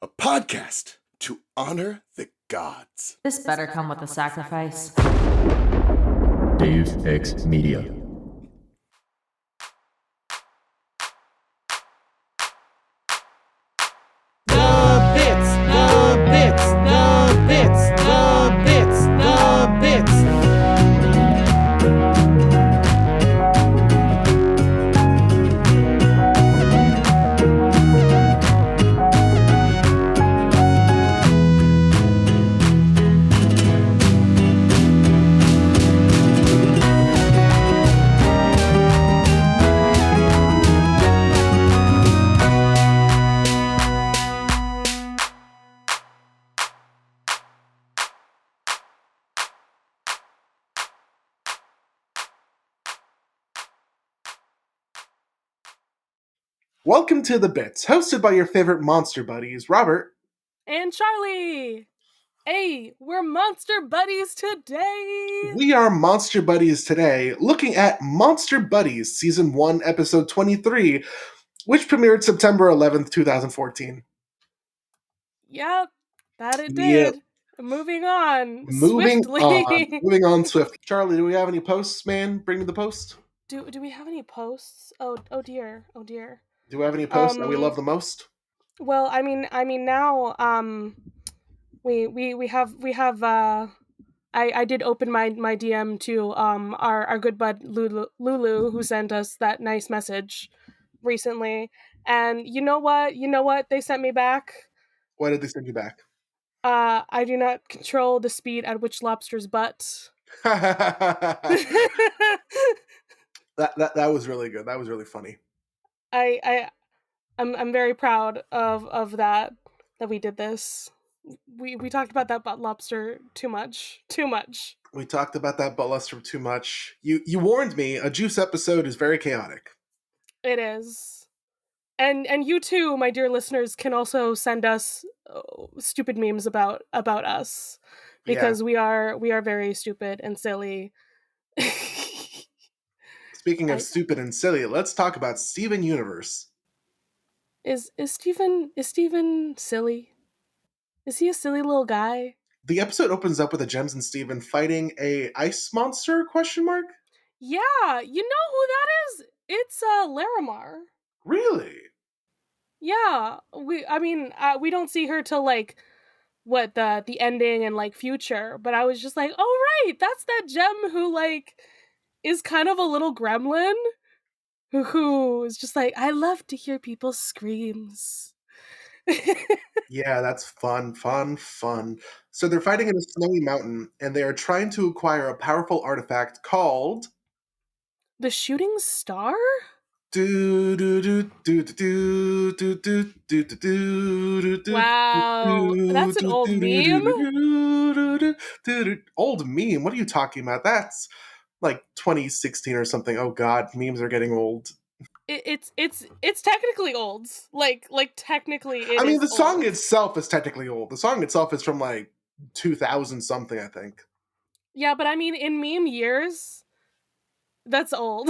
a podcast to honor the gods. This better come with a sacrifice. Dave X Media. The bits. Welcome to The Bits, hosted by your favorite monster buddies, Robert. And Charlie. Hey, we're monster buddies today. We are Monster Buddies today, looking at Monster Buddies Season 1, Episode 23, which premiered September 11th, 2014. Yep, that it Yep. did. Moving on Moving swiftly. on. Moving on swift. Charlie, do we have any posts, man? Bring me the post. Do we have any posts? Oh dear. Do we have any posts that we love the most? Well, I mean now we have I did open my DM to our good bud Lulu, who sent us that nice message recently. And you know what they sent me back? Why did they send you back? I do not control the speed at which lobsters butt. that was really good. That was really funny. I'm very proud of that we did this. We talked about that butt lobster too much. We talked about that butt luster too much. You warned me. A juice episode is very chaotic. It is. And you too, my dear listeners, can also send us stupid memes about us, because we are very stupid and silly. Speaking of stupid and silly, let's talk about Steven Universe. Is Steven silly? Is he a silly little guy? The episode opens up with a Gems and Steven fighting a ice monster ? Yeah, you know who that is? It's Larimar. Really? Yeah, we don't see her till like what the ending and like future, but I was just like, oh right, that's that gem who like is kind of a little gremlin who is just like, I love to hear people's screams. Yeah, that's fun. So they're fighting in a snowy mountain, and they are trying to acquire a powerful artifact called The shooting star? Wow, that's an old meme. Old meme? What are you talking about? That's like 2016 or something. Oh god, memes are getting old. It's technically old. Like technically it is. I mean, the song old. itself is technically old. The song itself is from like 2000 something, I think. Yeah, but I mean, in meme years, that's old.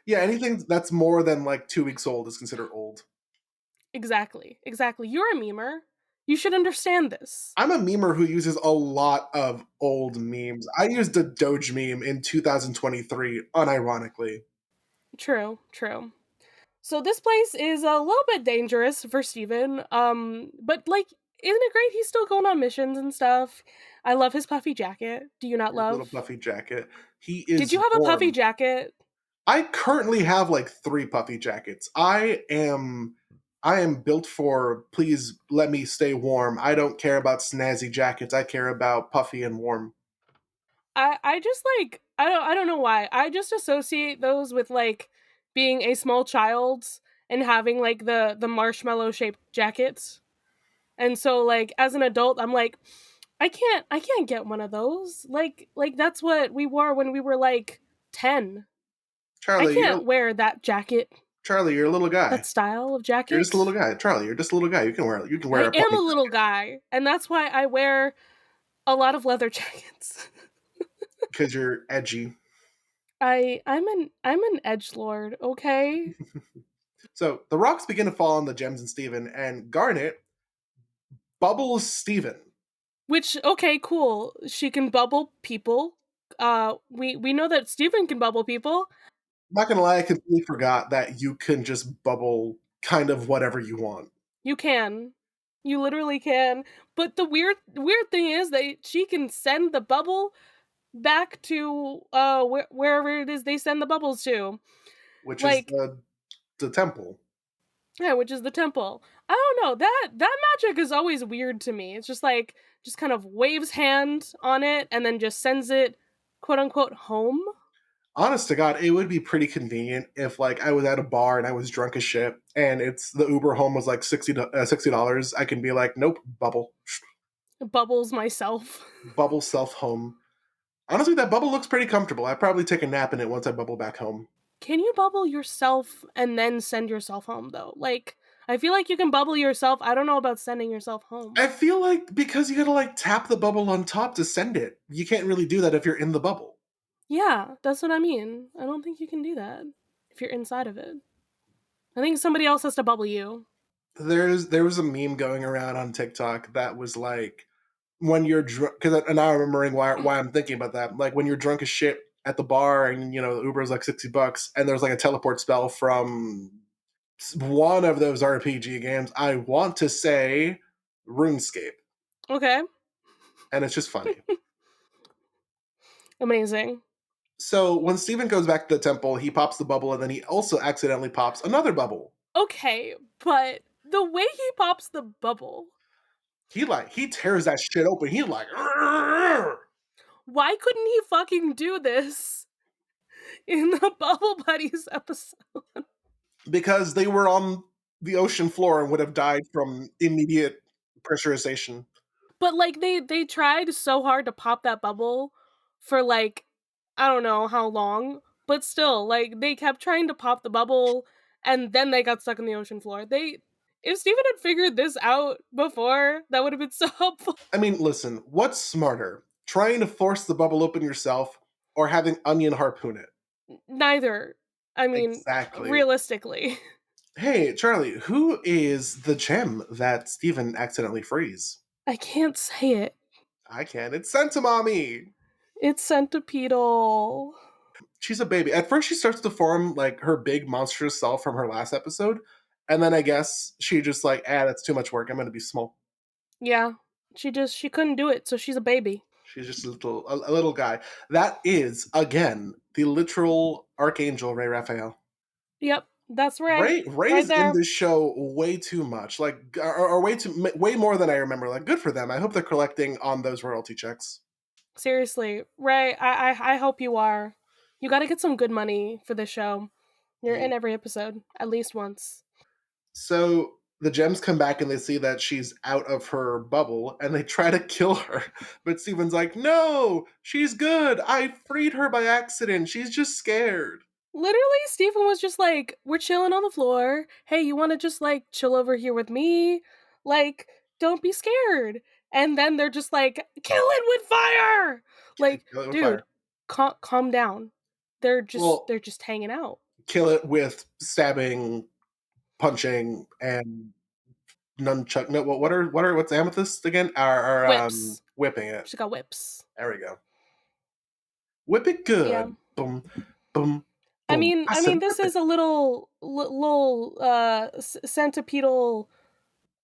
Yeah, anything that's more than like 2 weeks old is considered old. Exactly. You're a memer. You should understand this. I'm a memer who uses a lot of old memes. I used a Doge meme in 2023, unironically. True. So this place is a little bit dangerous for Steven. But like, isn't it great he's still going on missions and stuff? I love his puffy jacket. Do you not love? Little puffy jacket. He is. Did you have warm. a puffy jacket? I currently have like 3 puffy jackets. I am built for please let me stay warm. I don't care about snazzy jackets. I care about puffy and warm. I just like, I don't know why. I just associate those with like being a small child and having like the marshmallow shaped jackets. And so like as an adult, I'm like, I can't get one of those. Like that's what we wore when we were like 10. Charlie, I can't wear that jacket. Charlie, you're a little guy. That style of jacket. You're just a little guy. Charlie, you're just a little guy. You can wear it. I am a little guy, and that's why I wear a lot of leather jackets. Because you're edgy. I'm an edgelord, okay? So the rocks begin to fall on the Gems and Steven, and Garnet bubbles Steven. Which, okay, cool. She can bubble people. We know that Steven can bubble people. Not gonna lie, I completely forgot that you can just bubble kind of whatever you want. You can. You literally can. But the weird thing is that she can send the bubble back to wherever it is they send the bubbles to. Which is Like, the temple. yeah, which is the temple. I don't know. That magic is always weird to me. It's just like just kind of waves hand on it and then just sends it quote unquote home. Honest to God, it would be pretty convenient if like I was at a bar and I was drunk as shit, and it's the Uber home was like $60. I can be like, nope, bubble, Bubbles myself. bubble self home. Honestly, that bubble looks pretty comfortable. I'd probably take a nap in it once I bubble back home. Can you bubble yourself and then send yourself home though? Like I feel like you can bubble yourself. I don't know about sending yourself home. I feel like because you gotta like tap the bubble on top to send it, you can't really do that if you're in the bubble. Yeah, that's what I mean. I don't think you can do that if you're inside of it. I think somebody else has to bubble you. There was a meme going around on TikTok that was like when you're drunk, because and now I'm remembering why I'm thinking about that. Like when you're drunk as shit at the bar, and you know the Uber is like $60, and there's like a teleport spell from one of those RPG games. I want to say RuneScape, Okay. and it's just funny. Amazing. So when Steven goes back to the temple, he pops the bubble, and then he also accidentally pops another bubble. Okay, but the way he pops the bubble, He tears that shit open. He like "Arr!" why couldn't he fucking do this in the Bubble Buddies episode? because they were on the ocean floor and would have died from immediate pressurization. But like they tried so hard to pop that bubble for like I don't know how long, but still like they kept trying to pop the bubble and then they got stuck in the ocean floor. They if Steven had figured this out before, that would have been so helpful. I mean, listen, what's smarter? Trying to force the bubble open yourself or having Onion harpoon it? Neither. I mean, Exactly. realistically. Hey, Charlie, who is the gem that Steven accidentally frees? I can't say it. I can. It's Sentimami. It's centipedal. She's a baby. At first, she starts to form like her big monstrous self from her last episode, and then I guess she just like, that's too much work. I'm gonna be small. Yeah. She couldn't do it, so she's a baby. She's just a little guy. That is again the literal archangel Ray Raphael. Yep, that's right. Ray Right is in there. this show way too much, like or way more than I remember. Like, good for them. I hope they're collecting on those royalty checks. Seriously, Ray, I hope you are. You got to get some good money for this show. You're Yeah. in every episode at least once. So the gems come back and they see that she's out of her bubble and they try to kill her. But Steven's like, no, she's good. I freed her by accident. She's just scared. Literally, Stephen was just like, "We're chilling on the floor. Hey, you want to just like chill over here with me? Like, don't be scared." And then they're just like, "Kill it with fire!" Like, Kill it with dude, fire. calm down. Well, They're just hanging out. kill it with stabbing, punching, and nunchuck. No, what's amethyst again? Whips. Whipping it. She got whips. There we go. Whip it Yeah. good. Boom, boom, I boom. mean, I I said mean, whip this it. is a little centipedal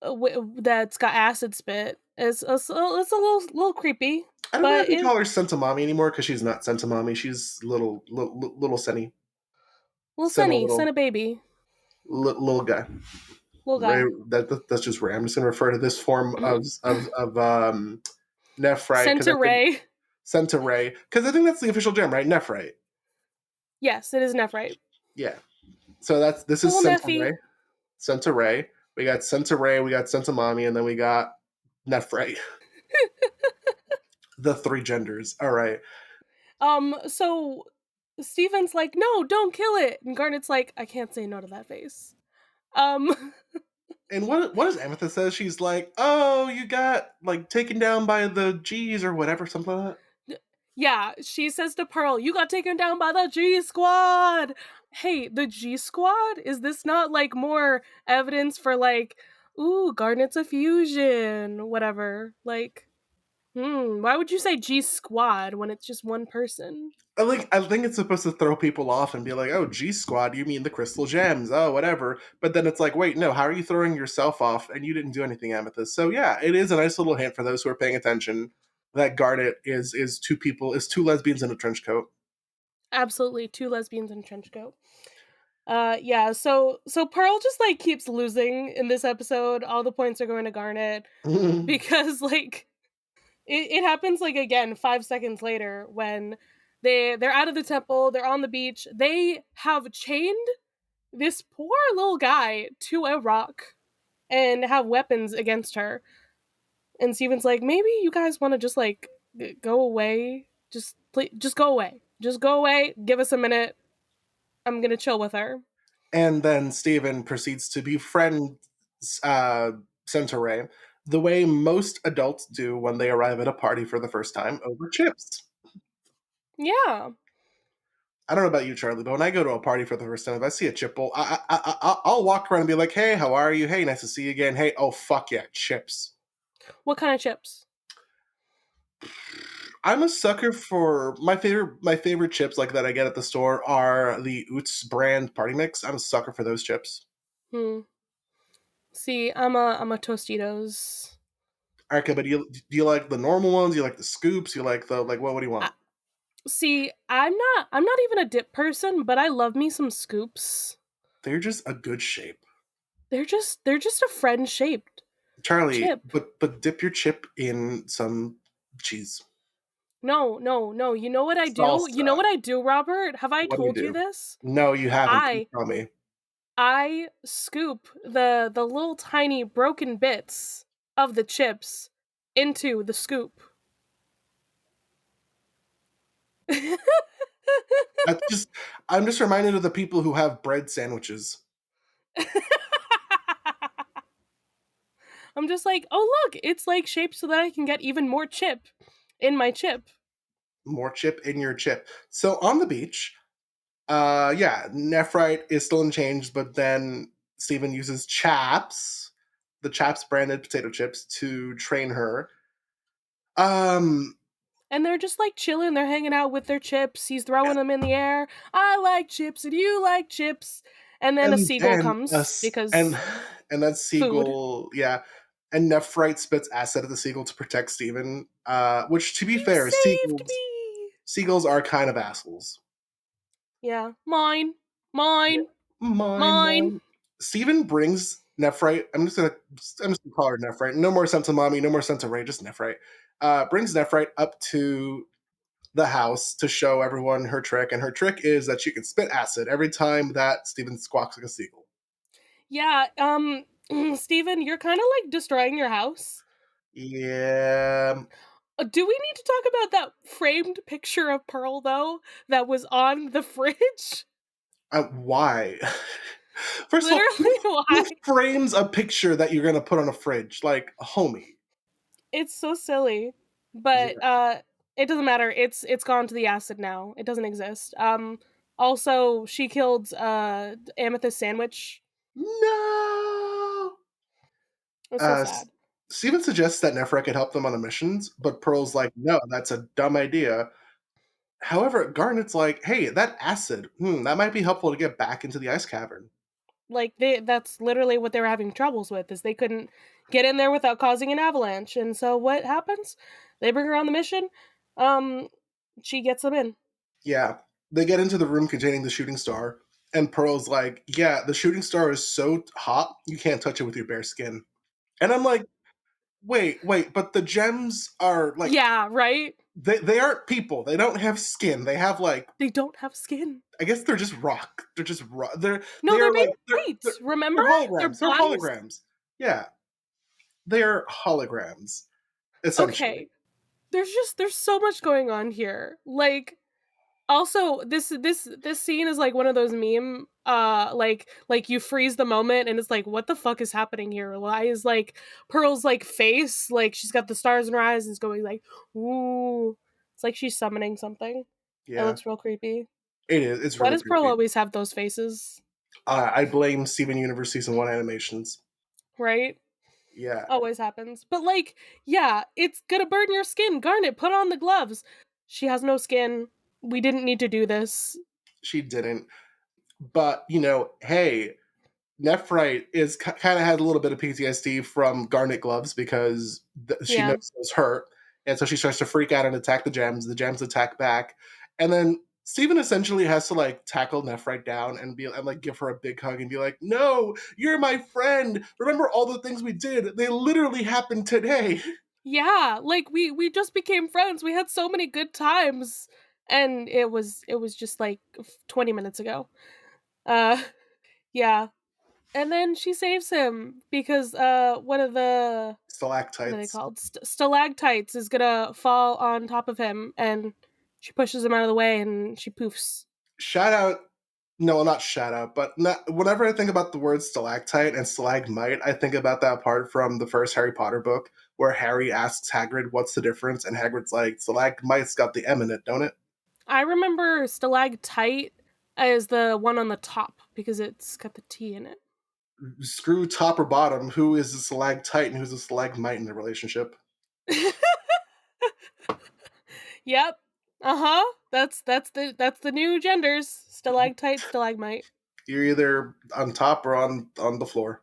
that's got acid spit. It's a little creepy, I don't know if but we it call her Sentimami anymore because she's not Sentimami. She's little Senny. little Senna Sunny, little send a baby, little guy. little Ray, guy, that's just Ray. I'm just gonna refer to this form of Nephrite because I think Centaray. Centaray because I think that's the official gem, right? Nephrite. Yes, it is Nephrite. Yeah. So this is Little Neffy. Centaray. We got Centaray, we got Sentimami, and then we got Nephrite. The three genders. All right. So Steven's like, no, don't kill it, and Garnet's like, I can't say no to that face. Um, And what does Amethyst says? She's like, "Oh, you got like taken down by the G's or whatever, something like that." yeah, she says to Pearl, "You got taken down by the G Squad." Hey, the G Squad? Is this not like more evidence for like Ooh, Garnet's a fusion. Whatever. Like, why would you say G Squad when it's just one person? I think it's supposed to throw people off and be like, "Oh, G Squad, you mean the Crystal Gems? Oh, whatever." But then it's like, "Wait, no. How are you throwing yourself off? And you didn't do anything, Amethyst." So yeah, it is a nice little hint for those who are paying attention that Garnet is two people, is two lesbians in a trench coat. Absolutely, two lesbians in a trench coat. Yeah, so Pearl just like keeps losing in this episode. All the points are going to Garnet because like it happens like again 5 seconds later when they're out of the temple, they're on the beach, they have chained this poor little guy to a rock and have weapons against her. And Steven's like, maybe you guys want to just like go away, just go away, just go away. Give us a minute. I'm gonna chill with her. And then Steven proceeds to befriend uh, Centauri the way most adults do when they arrive at a party for the first time over chips. Yeah. I don't know about you, Charlie, but when I go to a party for the first time, if I see a chip bowl, I'll walk around and be like, "Hey, how are you? Hey, nice to see you again. Hey, oh fuck yeah, chips." What kind of chips? I'm a sucker for my favorite chips like that I get at the store are the Oots brand party mix. I'm a sucker for those chips. Hmm. See, I'm a Tostitos. Okay, but do you like the normal ones? Do you like the scoops? You like the like what do you I, want? see, I'm not even a dip person, but I love me some scoops. They're just a good shape. They're just a friend shaped Charlie, chip. but dip your chip in some cheese. No, no, no. You know what I do? You know Salsa. what I do, Robert? Have I What do you told you do? this? No, you haven't. Please I tell me. I scoop the little tiny broken bits of the chips into the scoop. That's just I'm just reminded of the people who have bread sandwiches. I'm just like, oh look, it's like shaped so that I can get even more chip in my chip. More chip in your chip. So on the beach, yeah, Nephrite is still unchanged, but then Steven uses Chaps, the Chaps branded potato chips, to train her. Um, And they're just like chilling, they're hanging out with their chips. He's throwing them in the air. I like chips and you like chips. And then a and seagull then comes us because and that food. seagull, yeah, and Nephrite spits acid at the seagull to protect Steven. Which, to be You fair, saved seagulls me. seagulls are kind of assholes. Yeah, mine, Yeah. mine, Mine, mine. mine. Steven brings Nephrite. I'm just gonna call her Nephrite. No more sense of mommy, no more sense of Ray, just Nephrite. Brings Nephrite up to the house to show everyone her trick, and her trick is that she can spit acid every time that Steven squawks like a seagull. Yeah, Steven, you're kind of like destroying your house. Yeah. Do we need to talk about that framed picture of Pearl though that was on the fridge? Why? First of all, who, Literally, why? who frames a picture that you're gonna put on a fridge? Like, homie. It's so silly. But Yeah. it doesn't matter. It's gone to the acid now. It doesn't exist. Also she killed Amethyst Sandwich. No. It's so Uh, sad. Steven suggests that Nephra could help them on the missions, but Pearl's like, no, that's a dumb idea. However, Garnet's like, hey, that acid, that might be helpful to get back into the ice cavern. Like that's literally what they were having troubles with is they couldn't get in there without causing an avalanche. And so what happens? They bring her on the mission. Um she gets them in. Yeah. They get into the room containing the shooting star, and Pearl's like, yeah, the shooting star is so hot, you can't touch it with your bare skin. And I'm like, wait, but the gems are like, Yeah, right? they aren't people. They don't have skin. They have like, They don't have skin. I guess they're just rock. They're just rock. No, They they're are made like, of light. Remember? they're Their holograms. They're bodies. holograms. Yeah. They're holograms, essentially. Okay. There's so much going on here. Like also this scene is like one of those meme like you freeze the moment and it's like what the fuck is happening here? Why is like Pearl's like face like she's got the stars in her eyes and it's going like ooh. It's like she's summoning something. It Yeah, looks real creepy. it is. It's Why really does Pearl creepy. always have those faces? I blame Steven Universe season one animations. Right? Yeah, Always happens. But like, yeah, it's gonna burn your skin. Garnet, put on the gloves. She has no skin. We didn't need to do this. she didn't. But, hey, Nephrite is kind of had a little bit of PTSD from Garnet gloves because she Yeah. knows it's hurt, and so she starts to freak out and attack the gems. The gems attack back, and then Steven essentially has to like tackle Nephrite down and like give her a big hug and be like, "No, you're my friend. Remember all the things we did? They literally happened today." Yeah, like we just became friends. We had so many good times and it was just like 20 minutes ago. Uh yeah. And then she saves him because one of the what are they Stalactites. called? Stalactites is going to fall on top of him and she pushes him out of the way and she poofs. Shout out, no, well, not shout out, but whenever I think about the word stalactite and stalagmite, I think about that part from the first Harry Potter book where Harry asks Hagrid what's the difference, and Hagrid's like, stalagmite's got the M in it, don't it? I remember stalactite as the one on the top because it's got the T in it. Screw top or bottom, who is a stalactite and who's a stalagmite in the relationship? Yep. Uh-huh. That's the new genders. Stalactite, stalagmite. You're either on top or on the floor.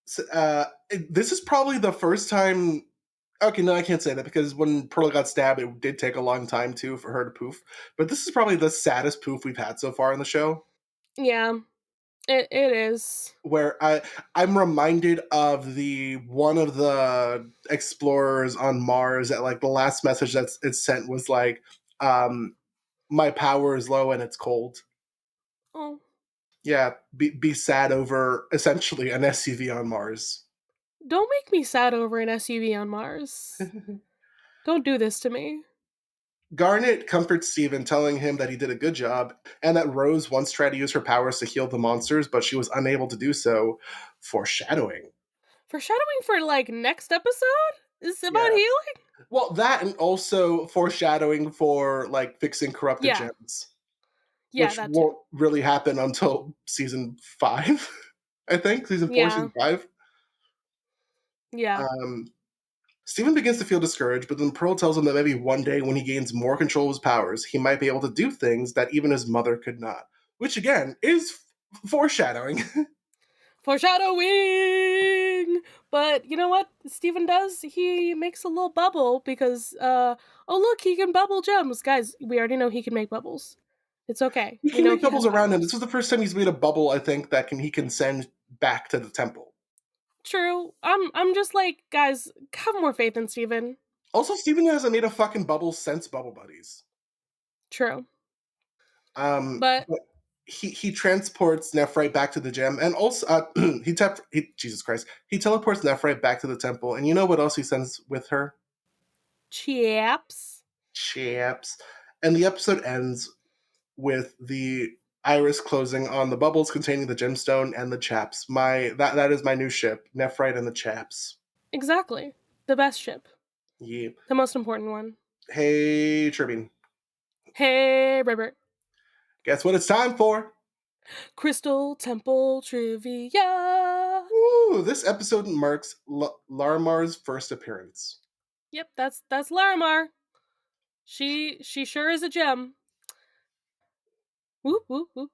So, this is probably the first time. Okay, no, I can't say that because when Pearl got stabbed, it did take a long time too for her to poof. But this is probably the saddest poof we've had so far in the show. Yeah, it is. Where I'm reminded of the one of the explorers on Mars that like the last message that's it sent was like, um, "My power is low and it's cold." Oh, Yeah, be sad over essentially an SUV on Mars. don't make me sad over an SUV on Mars. Don't do this to me. Garnet comforts Steven, telling him that he did a good job and that Rose once tried to use her powers to heal the monsters, but she was unable to do so. Foreshadowing. Foreshadowing for like next episode is about Yeah. healing. Well, that and also foreshadowing for like fixing corrupted Yeah, gems, yeah, which that too. won't really happen until season 5, I think. Season 4, Yeah, season 5. yeah. Um, Steven begins to feel discouraged, but then Pearl tells him that maybe one day when he gains more control of his powers, he might be able to do things that even his mother could not. Which again is foreshadowing. Foreshadowing. But you know what Steven does? He makes a little bubble because oh look, he can bubble gems. Guys, we already know he can make bubbles. It's okay. He We can know make he has bubbles around him. This powers. was the first time he's made a bubble, I think, that he can send back to the temple. True. I'm just like, guys, have more faith in Steven. Also, Steven hasn't made a fucking bubble since Bubble Buddies. True. But But he transports Nephrite back to the gem, and also Jesus Christ, he teleports Nephrite back to the temple. And you know what else he sends with her? chaps. Chaps. And the episode ends with the iris closing on the bubbles containing the gemstone and the chaps. That is my new ship, Nephrite and the chaps. Exactly. The best ship. Yeah. The most important one. Hey, Turbine. Hey, Robert. Guess what it's time for? Crystal Temple Trivia. Woo! This episode marks Larimar's first appearance. Yep, that's Larimar. She sure is a gem. Whoop whoop whoop.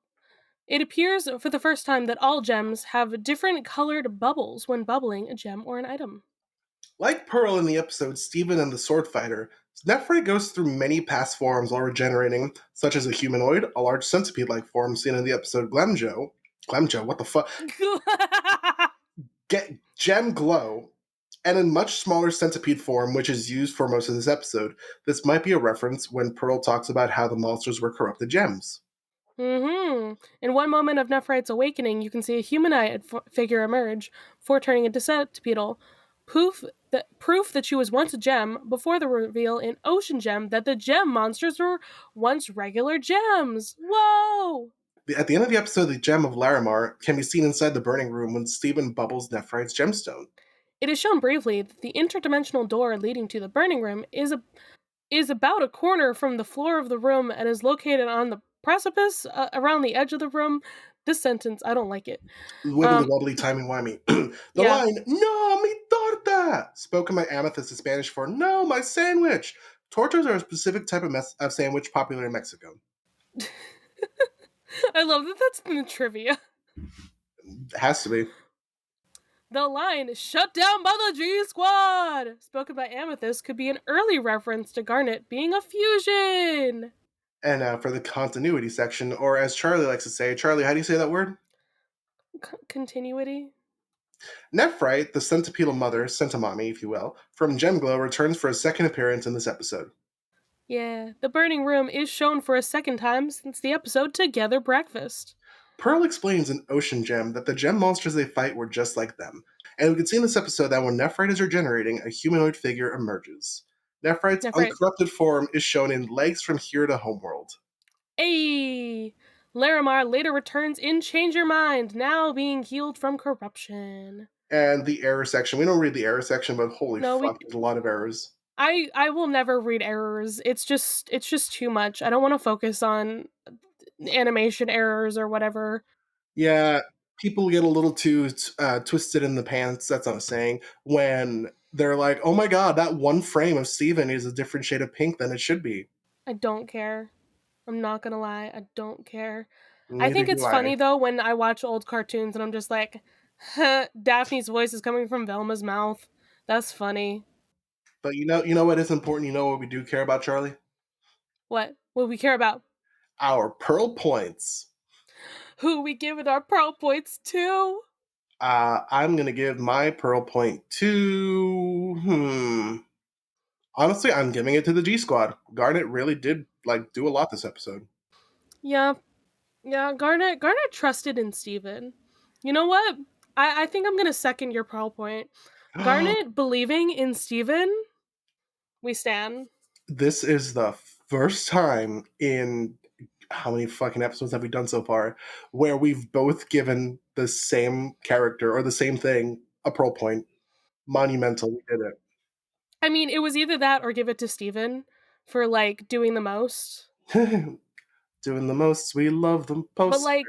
It appears for the first time that all gems have different colored bubbles when bubbling a gem or an item. Like Pearl in the episode Steven and the Sword Fighter, Nephrite goes through many past forms while regenerating, such as a humanoid, a large centipede-like form seen in the episode Glemjo. Glemjo, what the fuck? Get Gem Glow, and in much smaller centipede form, which is used for most of this episode. This might be a reference when Pearl talks about how the monsters were corrupted gems. Mm-hmm. In one moment of Nephrite's awakening, you can see a humanoid figure emerge before turning into centipedal. Proof that she was once a gem before the reveal in Ocean Gem that the gem monsters were once regular gems. Whoa! At the end of the episode, the gem of Larimar can be seen inside the burning room when Steven bubbles Nephrite's gemstone. It is shown briefly that the interdimensional door leading to the burning room is about a corner from the floor of the room and is located on the precipice around the edge of the room. this sentence, I don't like it. Wibbly wobbly timey wimey. The Yeah. line "No mi torta," spoken by Amethyst, is Spanish for "No, my sandwich." Tortas are a specific type of sandwich popular in Mexico. I love that that's in the trivia. It has to be. The line "Shut down by the G Squad," spoken by Amethyst, could be an early reference to Garnet being a fusion. And for the continuity section, or as Charlie likes to say, Charlie, how do you say that word? Continuity? Nephrite, the centipedal mother, centimommy, if you will, from Gemglow returns for a second appearance in this episode. Yeah, the burning room is shown for a second time since the episode Together Breakfast. Pearl explains in Ocean Gem that the gem monsters they fight were just like them, and we can see in this episode that when Nephrite is regenerating, a humanoid figure emerges. Nephrite's Nephrite. uncorrupted form is shown in Legs from Here to Homeworld. Ayy! Larimar later returns in Change Your Mind, now being healed from corruption. And the error section, we don't read the error section, but holy No, fuck, there's a lot of errors. I will never read errors. It's just too much. I don't want to focus on animation errors or whatever. Yeah, people get a little too twisted in the pants, that's not a saying, when they're like, oh my god, that one frame of Steven is a different shade of pink than it should be. I don't care. I'm not gonna lie, I don't care. I Neither think do it's I. funny though when I watch old cartoons and I'm just like, Daphne's voice is coming from Velma's mouth. That's funny. But you know what is important? You know what we do care about, Charlie? What? What we care about? Our Pearl points. Who we giving our pearl points to? I'm gonna give my Pearl point to. Honestly, I'm giving it to the G Squad. Garnet really did do a lot this episode. Yeah, yeah. Garnet trusted in Steven. You know what? I think I'm gonna second your pearl point. Garnet believing in Steven. We stand. This is the first time in how many fucking episodes have we done so far where we've both given the same character or the same thing a Pearl point. Monumental. We did I mean, it was either that or give it to Steven for like doing the most. it. Doing the most. We love them But poster. like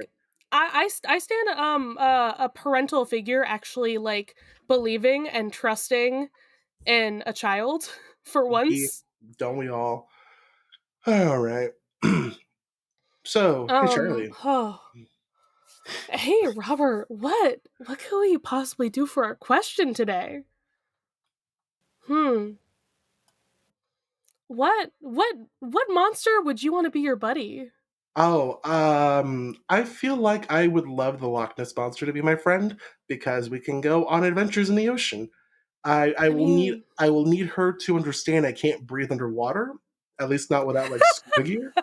I stand a parental figure actually like believing and trusting in a child for We, once. don't we all? All right. So, hey Charlie. Oh. Hey Robert, what could we possibly do for our question today? Hmm. What monster would you want to be your buddy? Oh, I feel like I would love the Loch Ness monster to be my friend because we can go on adventures in the ocean. I I will need mean, I will need her to understand I can't breathe underwater, at least not without like scuba gear.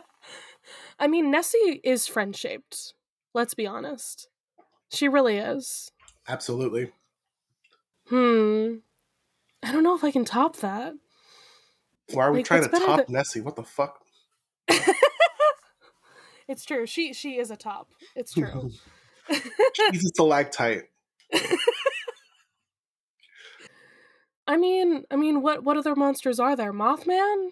I mean Nessie is friend shaped. Let's be honest. She really is. Absolutely. Hmm. I don't know if I can top that. Why are we Like, trying what's to better top than? Nessie? What the fuck? It's true. She is a top. It's true. She's a stalactite. What other monsters are there? Mothman?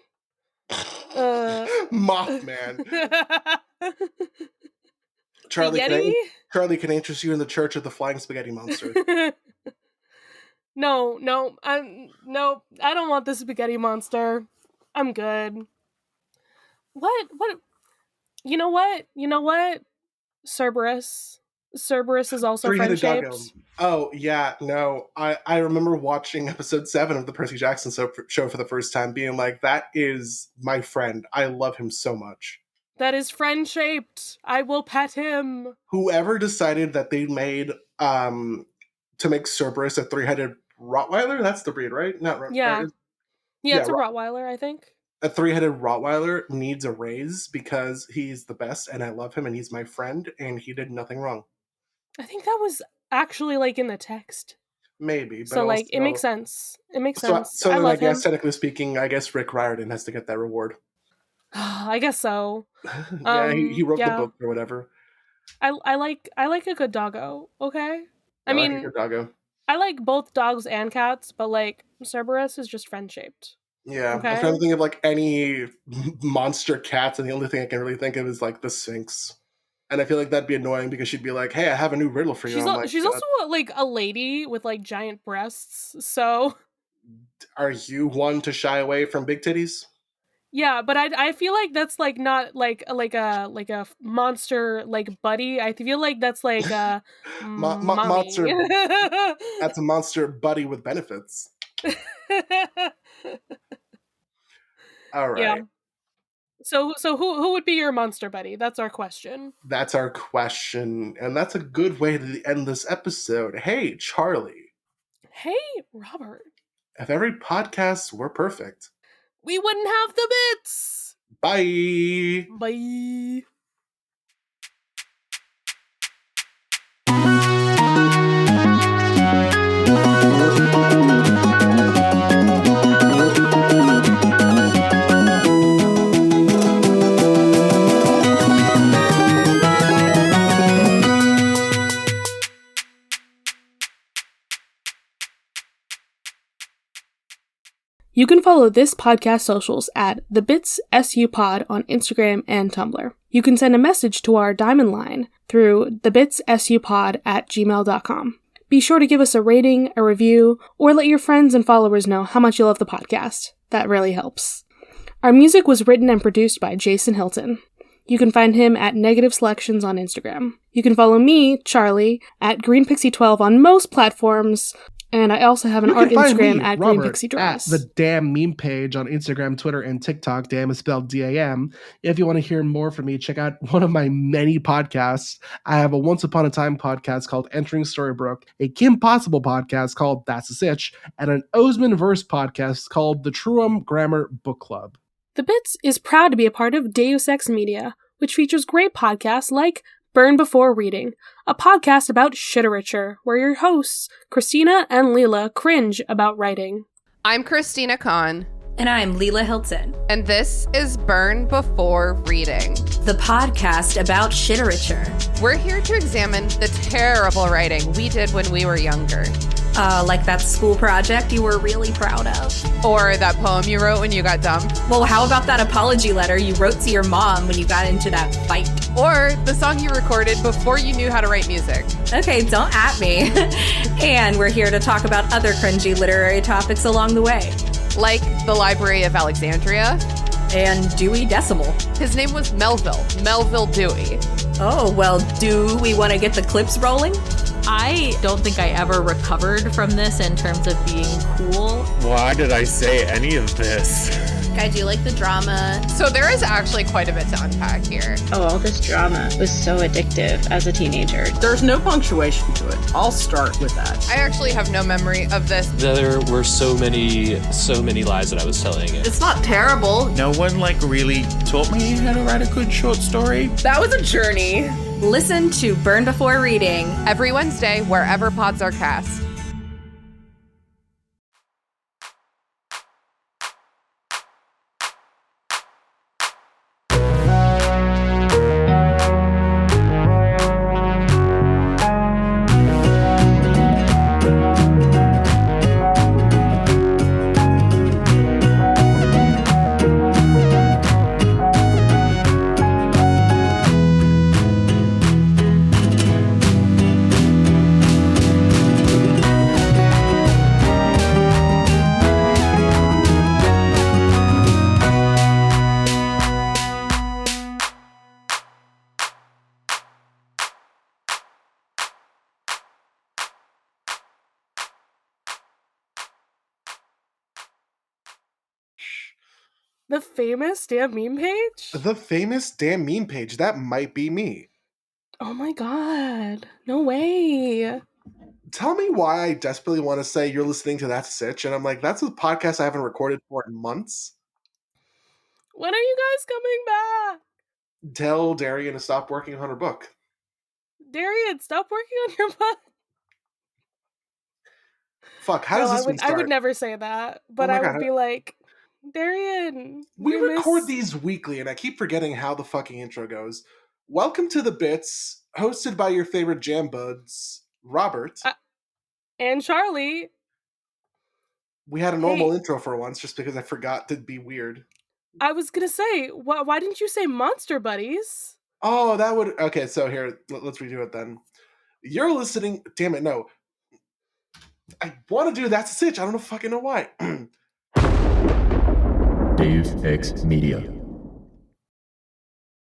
Uh, Mothman. Charlie, Spaghetti? Charlie, can I interest you in the Church of the Flying Spaghetti Monster? No, I don't want the spaghetti monster. I'm good. What? You know what? You know what? Cerberus. Cerberus is also friend Three-headed doggo. shaped. Oh yeah, no. I remember watching episode 7 of the Percy Jackson show for the first time, being like, "That is my friend. I love him so much." That is friend shaped. I will pet him. Whoever decided that they made to make Cerberus a three-headed Rottweiler, that's the breed, right? Not Yeah. Yeah, yeah, it's a Rottweiler, I think. a three-headed Rottweiler needs a raise because he's the best, and I love him, and he's my friend, and he did nothing wrong. I think that was actually like in the text. Maybe, but So like it makes also sense. It makes so sense. so I then I love guess him. technically speaking, I guess Rick Riordan has to get that reward. I guess so. Yeah, he wrote the Yeah. book or whatever. I like a good doggo, okay? I I like a good mean, doggo. I like both dogs and cats, but like Cerberus is just friend shaped. Yeah, I'm trying to Okay? think of like any monster cats, and the only thing I can really think of is like the Sphinx. And I feel like that'd be annoying because she'd be like, "Hey, I have a new riddle for you." She's I'm like, she's also like a lady with like giant breasts. So "Are you one to shy away from big titties?" yeah, but I feel like that's like not like a monster like buddy. I feel like that's like a mommy. Monster. That's a monster buddy with benefits. All Yeah. right. So who would be your monster buddy? That's our question. That's our question. And that's a good way to end this episode. Hey, Charlie, Hey, Robert. if every podcast were perfect. We wouldn't have the bits. Bye. Bye. You can follow this podcast socials at The Bits SU Pod on Instagram and Tumblr. You can send a message to our Diamond line through thebitssupod@gmail.com. Be sure to give us a rating, a review, or let your friends and followers know how much you love the podcast. That really helps. Our music was written and produced by Jason Hilton. You can find him at Negative Selections on Instagram. You can follow me, Charlie, at GreenPixie12 on most platforms. And I also have an art Instagram at Green Pixie Draws. At the Damn Meme page on Instagram, Twitter, and TikTok. Damn is spelled D-A-M. If you want to hear more from me, check out one of my many podcasts. I have a Once Upon a Time podcast called Entering Storybrooke, a Kim Possible podcast called That's a Sitch, and an Osman Verse podcast called The Truum Grammar Book Club. The Bits is proud to be a part of Deus Ex Media, which features great podcasts like Burn Before Reading, a podcast about shiterature, where your hosts, Christina and Leela, cringe about writing. I'm Christina Kahn. And I'm Leela Hilton, And this is Burn Before Reading, the podcast about shiterature. We're here to examine the terrible writing we did when we were younger. Like that school project you were really proud of. Or that poem you wrote when you got dumped. Well, how about that apology letter you wrote to your mom when you got into that fight? Or the song you recorded before you knew how to write music. Okay, don't at me. And we're here to talk about other cringy literary topics along the way. Like the Library of Alexandria. And Dewey Decimal. His name was Melville Dewey. Oh, well, do we want to get the clips rolling? I don't think I ever recovered from this in terms of being cool. Why did I say any of this? I do like the drama. So there is actually quite a bit to unpack here. Oh, all this drama was so addictive as a teenager. There's no punctuation to it. I'll start with that. I actually have no memory of this. There were so many lies that I was telling. It's not terrible. No one really taught me how to write a good short story. That was a journey. Listen to Burn Before Reading Every Wednesday, wherever pods are cast. The famous damn meme page? The famous damn meme page. That might be me. Oh my god. No way. Tell me why I desperately want to say you're listening to That's Sitch, and I'm like, that's a podcast I haven't recorded for in months. When are you guys coming back? Tell Darian to stop working on her book. Darian, stop working on your book. Fuck, how does this one start? I would never say that, but Oh my I God. would be like, Darian, We record these weekly, and I keep forgetting how the fucking intro goes. Welcome to The Bits, hosted by your favorite jam buds, Robert. And Charlie. We had a normal intro for once, just because I forgot to be weird. I was gonna say, why didn't you say monster buddies? Oh, that would. Okay, so here, let's redo it then. You're listening. Damn it, no. I want to do That's a Stitch. I don't know fucking know why. Dave X Media.